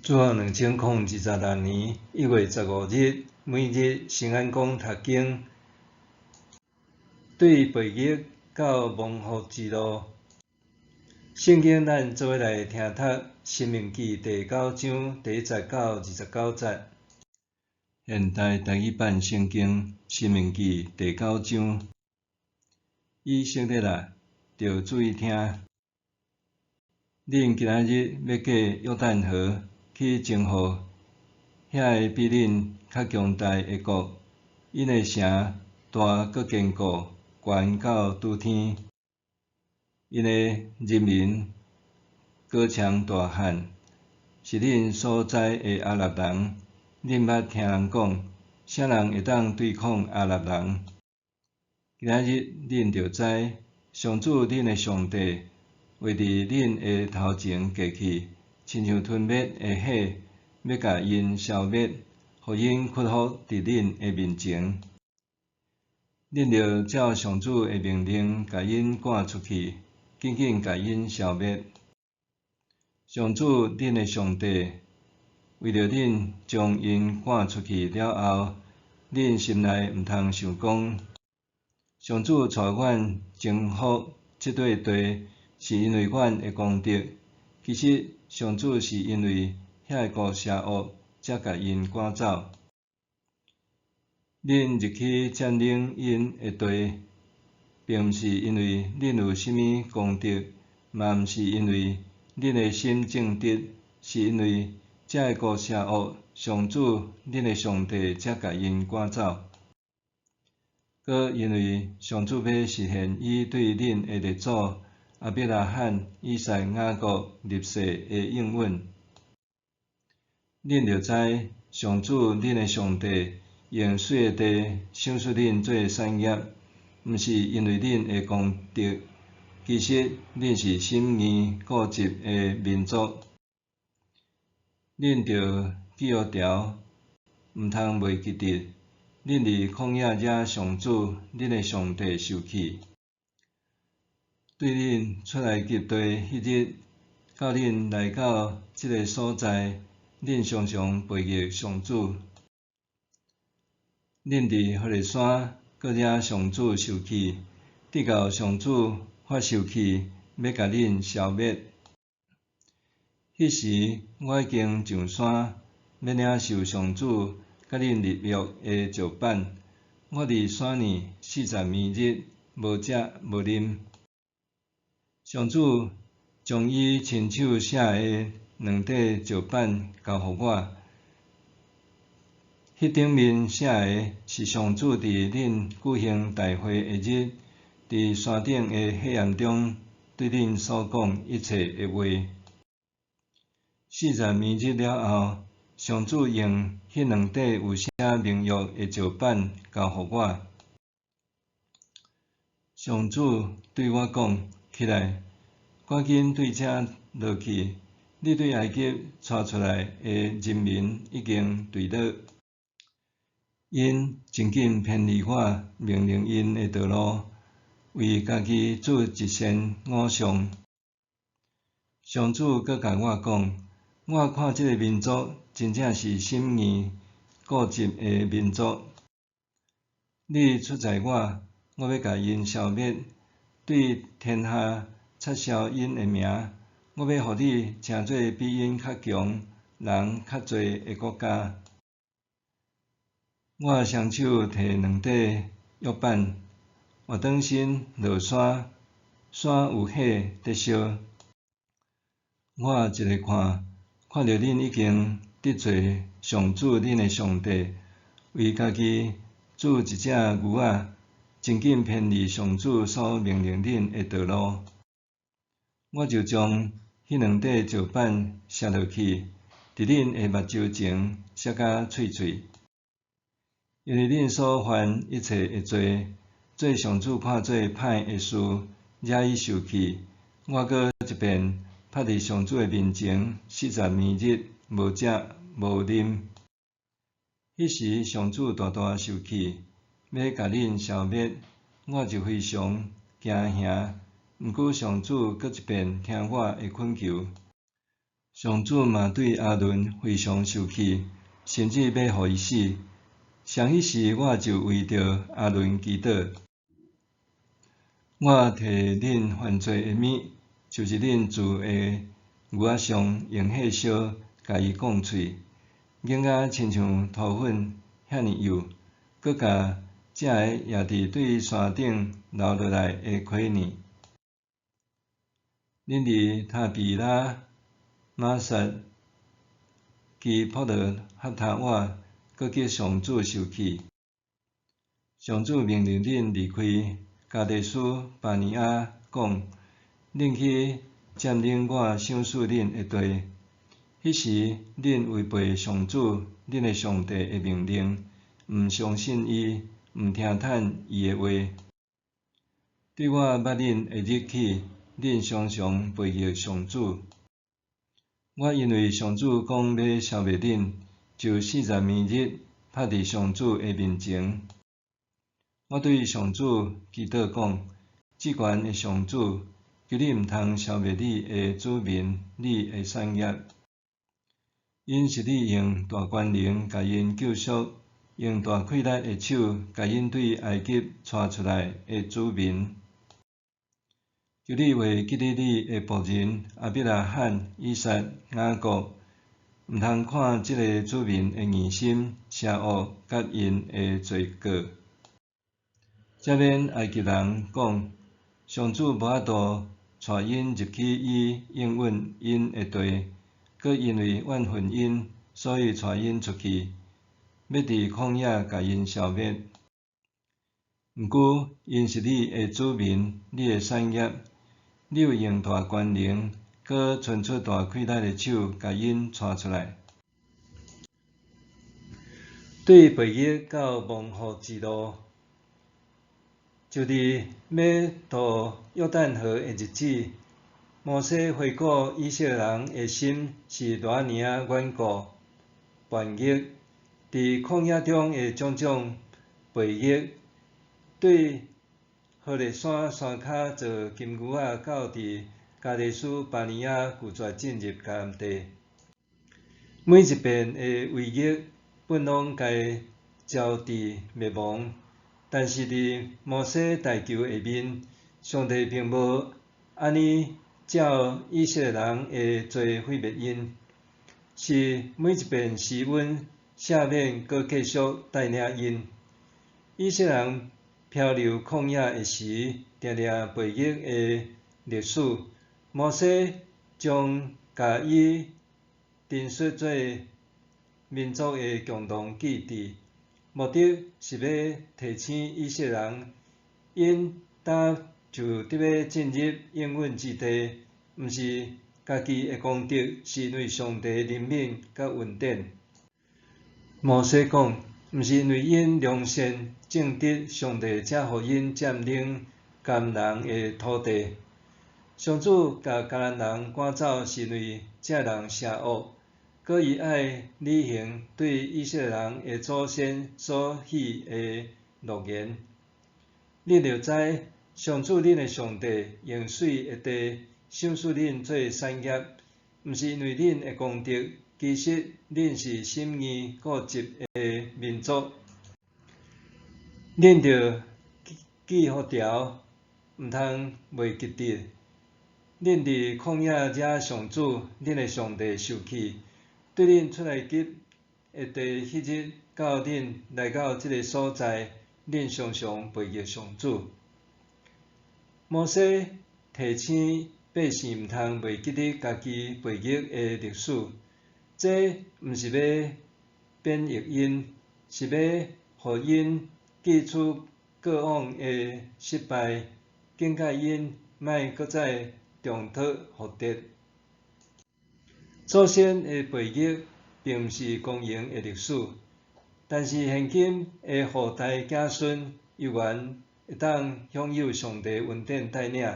自2026年1月15日，每日圣安宫读经，对培育到蒙福之路。圣经咱做伙来听读《申命记》第9章第19到29节。现代台语版圣经《申命记》第9章。以色列啊，着注意听。恁今仔日要过约旦河，去征服遐个比恁较强大的国，因的城大搁坚固，悬到拄天。因的人民高强大汉，是恁所知的阿拉伯人。恁捌听人讲，啥人会当对抗阿拉伯人？今仔日恁着知，上主恁的上帝会伫恁的头前过去，亲像吞灭的火，要甲因消灭，互因屈服伫恁的面前。恁着照上主的命令，甲因赶出去，紧紧甲因消灭。上主恁的上帝为着恁将因赶出去了后，恁心内毋通想讲，上主带阮征服即块地，是因为阮的功德。其实上主是因为遐个古邪恶，才甲因赶走。恁入去占领因的地，并毋是因为恁有啥物功德，嘛毋是因为恁的心正直，是因为遮个古邪恶，上主恁的上帝才甲因赶走。搁因为上主要实现伊对恁的列祖亚伯拉罕、以撒、雅各立誓的应允。恁着知，上主恁的上帝用水的地赏赐恁做产业，毋是因为恁的功德，其实恁是心硬固执的民族。恁着记号条，毋通袂记得，恁伫旷野惹上主恁的上帝生气。对恁出来及地迄日，到恁来到即个所在，恁常常背逆上主。恁伫火烈山，搁惹上主生气，直到上主发生气，要甲恁消灭。迄时我已经上山，要领受上主甲恁立约的石板。我伫山里40暝日，无食无啉。上主将伊亲手写的2块石板交予我，迄顶面写的是上主伫恁举行大会的日，伫山顶的黑暗中对恁所讲一切的话。40暝日了后，上主用迄2块有写明约的石板交予我。上主对我讲：起来，赶紧对遮落去！你对埃及带出来的人民已经坠落，因真紧偏离我命令因的道路，为家己做一身偶像。上主搁甲我讲：我看即个民族真正是心硬固执的民族。你出在我要甲因消灭，对天下撤销因的名。我要互你成做比因较强、人较侪的国家。我双手摕2块约板，活转身落山，山有火在烧。我一个看到恁已经得罪上主恁的上帝，为家己做一只牛仔，真紧偏离上主所命令恁的道路。我就将迄2块石板写落去，伫恁的目睭前写甲碎碎。因为恁所犯一切的罪，做上主看做歹的事，惹伊生气，我搁一遍拍伫上主的面前40暝日，无食无啉。迄时上主大大生气，要甲恁消灭，我就非常惊吓。毋过上主搁一遍听我的恳求，上主嘛对阿伦非常生气，甚至要互伊死。上迄时我就为着阿伦祈祷。我替恁犯罪的物，就是恁自下牛仔上用火烧，甲伊讲喙，硬甲亲像涂粉遐尼幼，搁甲这个也伫对山顶流落来的溪呢。恁伫塔比拉、玛撒、基普罗合塔我，搁叫上主生气。上主命令恁离开加德斯巴尼亚，讲：恁去占领我赏赐恁的地。迄时恁违背上主恁的上帝的命令，毋相信伊，毋听趁伊的话。对我捌恁的日起，恁常常背逆上主。我因为上主讲要消灭恁，就40暝日拍伫上主的面前。我对上主祈祷讲：至悬的上主，求你毋通消灭你的子民，你的产业。因是你用大权能甲因救赎，用大气力的手甲因对埃及带出来的子民。求你为激励你的仆人阿伯拉罕、以撒、雅各，毋通看即个子民的疑心、邪恶甲因的罪过。才免埃及人讲，上主无法度带因入去伊应允因的地，搁因为怨恨因，所以带因出去，要伫旷野甲因消灭。毋过，因是你的子民，你的产业，你有用大权能，搁伸出大气力的手，甲因带出来。对背逆到蒙福之路。就伫要渡约旦河的日子，摩西回顾以色列人的心是偌尔啊顽固、叛逆，伫旷野中的种种背逆，对何烈山山骹做金牛仔，到伫加德斯巴尼亚拒绝进入迦南地。每一遍的违逆，本拢该招致灭亡。但是伫摩西大球下面，上帝并无安尼照以色列人的罪毁灭因，是每一遍施恩、赦免，搁继续带领因。以色列人漂流旷野的时，定定背逆的历史，摩西将甲伊陈述做民族的共同记忆。目的是要提醒以色列人，因搭就得要进入应允之地，毋是家己的功德，是因为上帝怜悯甲恩典。摩西讲，毋是因为因良善正直，上帝才互因占领迦南的土地。上主甲迦南人赶走，是因为这人邪恶。搁伊爱履行对以色列人的祖先所许的诺言。恁着知，上主恁的上帝用水的地赏赐恁做产业，毋是因为恁的功德，其实恁是心意固执的民族。恁着记好条，毋通袂记得。恁伫旷野惹上主恁的上帝生气。对恁出埃及的第迄日，到恁来到即个所在，恁常常背逆上主。摩西提醒百姓毋通袂记得家己背逆的历史，这毋是要贬抑因，是要互因记出过往的失败，警戒因莫搁再重蹈覆辙。祖先的背逆并毋是公营的历史，但是现今的后代子孙犹原会当享有上帝恩典带领，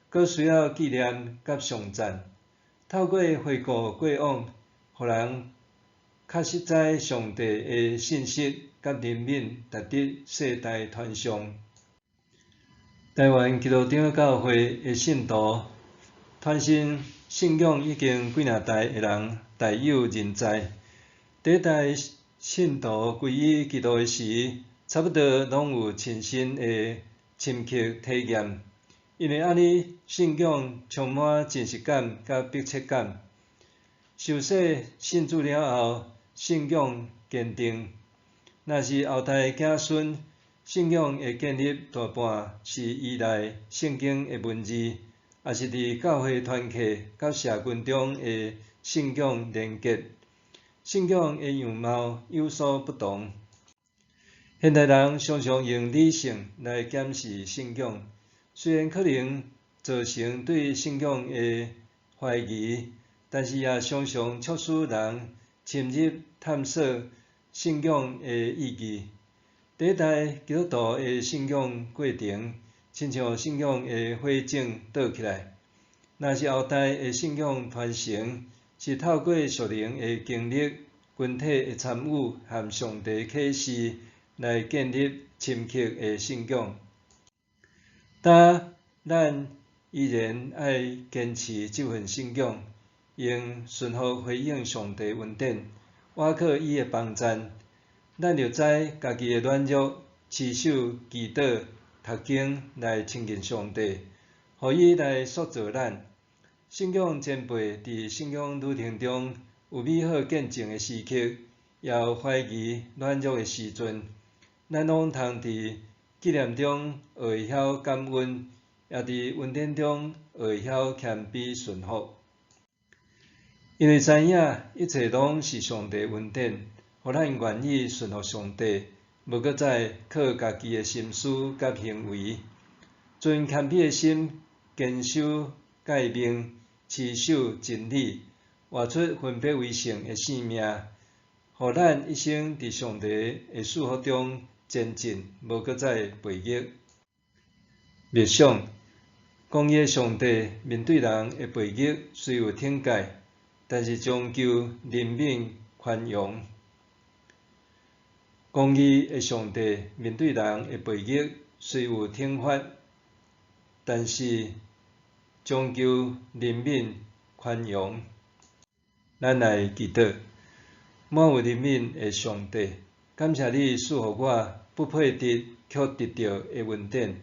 搁需要纪念甲颂赞。透过回顾过往，互人较实在上帝的信息甲怜悯，值得世代传颂。台湾基督长教会的信徒传承信仰已经几若代的人大有人在。第一代信徒皈依基督时，差不多拢有亲身的深刻体验，因为安尼信仰充满真实感甲迫切感。受洗信主了后，信仰坚定。若是后代子孙，信仰的建立大半是依赖圣经的文字，也是伫教会团契甲社群中的信仰连结。信仰的样貌有所不同。现代人常常用理性来检视信仰，虽然可能造成对信仰的怀疑，但是也常常促使人深入探索信仰的意义。第一代基督徒的信仰过程，亲像信仰的火种倒起来；若是后代的信仰传承，是透过属灵的经历、群体的参与和上帝启示来建立深刻的信仰。但咱依然爱坚持这份信仰，用顺服回应上帝恩典，倚靠伊的帮赞。咱着知家己的软弱，持守祈祷、读经来亲近上帝，互伊来塑造咱。信仰前辈伫信仰旅程中有美好见证的时刻，也有怀疑软弱的时阵，咱拢通伫纪念中学会晓感恩，也伫恩典中学会晓谦卑顺服。因为知影一切拢是上帝恩典，互咱愿意顺服上帝，无搁再靠家己的心思甲行为，存谦卑的心，坚守诫命，持守真理，活出分别为圣的性命，互咱一生伫上帝的祝福中前进，无搁再背逆。默想，公义的上帝面对人的背逆虽有挺戒，但是终究怜悯宽容。公义的上帝面对人的背逆虽有惩罚，但是终究怜悯宽容。咱来祈祷，满有怜悯的上帝，感谢你赐予我不配得却得到的恩典。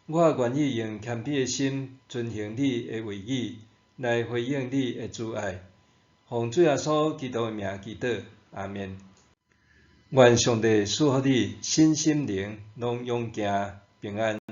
我愿意用谦卑的心遵行你的话语，来回应你的慈爱。奉主耶稣基督的名祈祷，阿们。愿上帝赐予你身心灵拢永行平安。